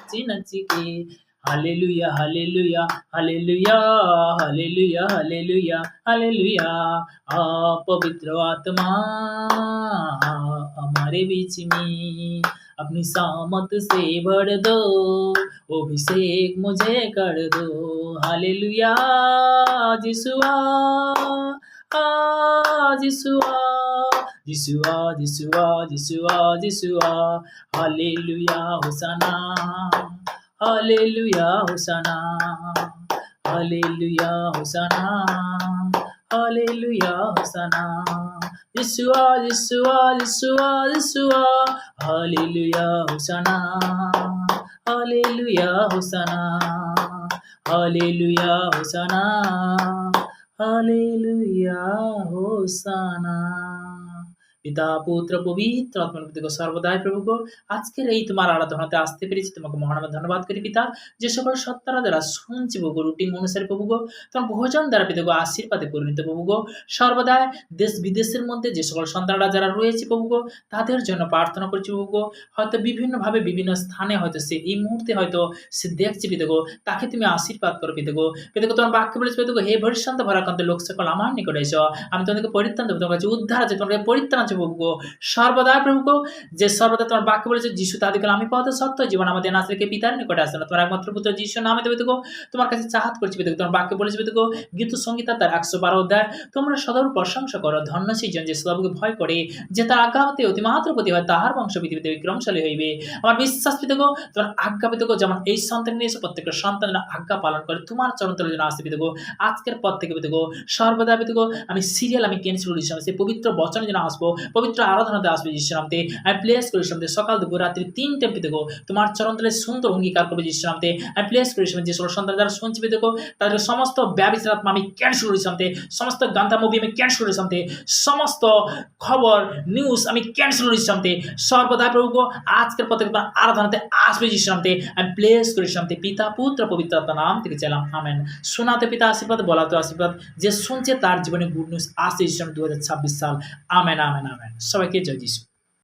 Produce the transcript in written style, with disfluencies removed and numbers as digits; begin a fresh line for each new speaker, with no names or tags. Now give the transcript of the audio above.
नाची नाची के hallelujah hallelujah hallelujah hallelujah hallelujah hallelujah. पवित्र आत्मा हमारे बीच में अपनी सामत से भर दो, अभिषेक मुझे कर दो। हालेलुया जिसुआ Yeshua Yeshua Yeshua Yeshua Yeshua. Hallelujah hosanna hallelujah hosanna hallelujah hosanna hallelujah hosanna. Yeshua Yeshua Yeshua Yeshua. Hallelujah hosanna hallelujah hosanna hallelujah hosanna hallelujah hosanna. পিতা পুত্র পবিত্র আত্মার প্রতি সর্বদাই প্রভু আজকের এই তোমার আরাধনাতে আসতে পেরেছি, তোমাকে মহানামে ধন্যবাদ করি পিতা। যে সকল সত্তারা যারা শুনছি প্রভু রুটিন অনুসারে প্রভু তোমার ভোজন দ্বারা পিতা আশীর্বাদে পরিণত প্রভু সর্বদাই দেশ বিদেশের মধ্যে যে সকল সন্তানরা যারা রয়েছে প্রভু তাদের জন্য প্রার্থনা করছি প্রভু। হয়তো বিভিন্নভাবে বিভিন্ন স্থানে হয়তো সে এই মুহূর্তে হয়তো সে দেখছে পিতা তাকে তুমি আশীর্বাদ করো পিতা তোমার বাক্য বলেছে পিতা হে ভরিষ্যন্ত ভরাকান্ত লোক সকল আমার নিকটে এসো, আমি তোমাদেরকে পরিত্রাণ দেবো, তোমার কাছে উদ্ধার আছে, তোমার পরিত্রাণ আছে প্রভু সর্বদা প্রভু যে সর্বদা তোমার বাক্য বলেছে যিশু তাদের আমি পথ সত্য জীবন আমাদের নাসরিকে পিতার নিকটে আসে না, তোমার একমাত্র পুত্র যিশু নামে দেবে তোমার কাছে চাহাত করছি পিতা। তোমার বাক্য বলেছে পিতা গীত সংগীতা তার 112 অধ্যায় তোমরা সদর প্রশংসা করো, ধন্য সেই জন যে সবকে ভয় করে, যে তার আজ্ঞা হতে অতিমাত্র প্রতি হয় তাহার বংশ পৃথিবীতে বিক্রমশালী হইবে। আমার বিশ্বাস পিতা তোমার আজ্ঞা পিতা যেমন এই সন্তান নিয়ে এসে প্রত্যেকটা সন্তানের আজ্ঞা পালন করে তোমার চরণতলের জন্য আসতে পিতা আজকের পর থেকে পিতা সর্বদা পিতা আমি সিরিয়াল আমি ক্যান্সেল করি সেই পবিত্র বচনের জন্য আসবো, পবিত্র আরাধনাতে আসবে যিশুনামতে আমি প্লেস করি সামতে সকাল দুপুর রাত্রি 3 টাইম পেতে তোমার চরণতলে সুন্দর অঙ্গীকার করবে যিশুনামতে আমি প্লেস করি সামনে যে সকল সন্তান যারা শুনছি পেতে তাদের সমস্ত ব্যবচার আত্মা আমি ক্যান্সেল করি সামতে, সমস্ত গান্ধা মুভি আমি ক্যান্সেল করি সামতে, সমস্ত খবর নিউজ আমি ক্যান্সেল করি সামতে সর্বদা প্রভু আজকের পর থেকে তোমার আরাধনাতে আসবে যিশুনামতে আমি প্লেস করি সামতে পিতা পুত্র পবিত্র আত্মার নাম থেকে চাইলাম আমেন। শোনাতে পিতা আশীর্বাদ, বলাতে আশীর্বাদ, যে শুনছে তার জীবনে গুড নিউজ আসছে যিশুনামে 2026 সাল। Amen amen amen. সবাইকে জয় যিশু।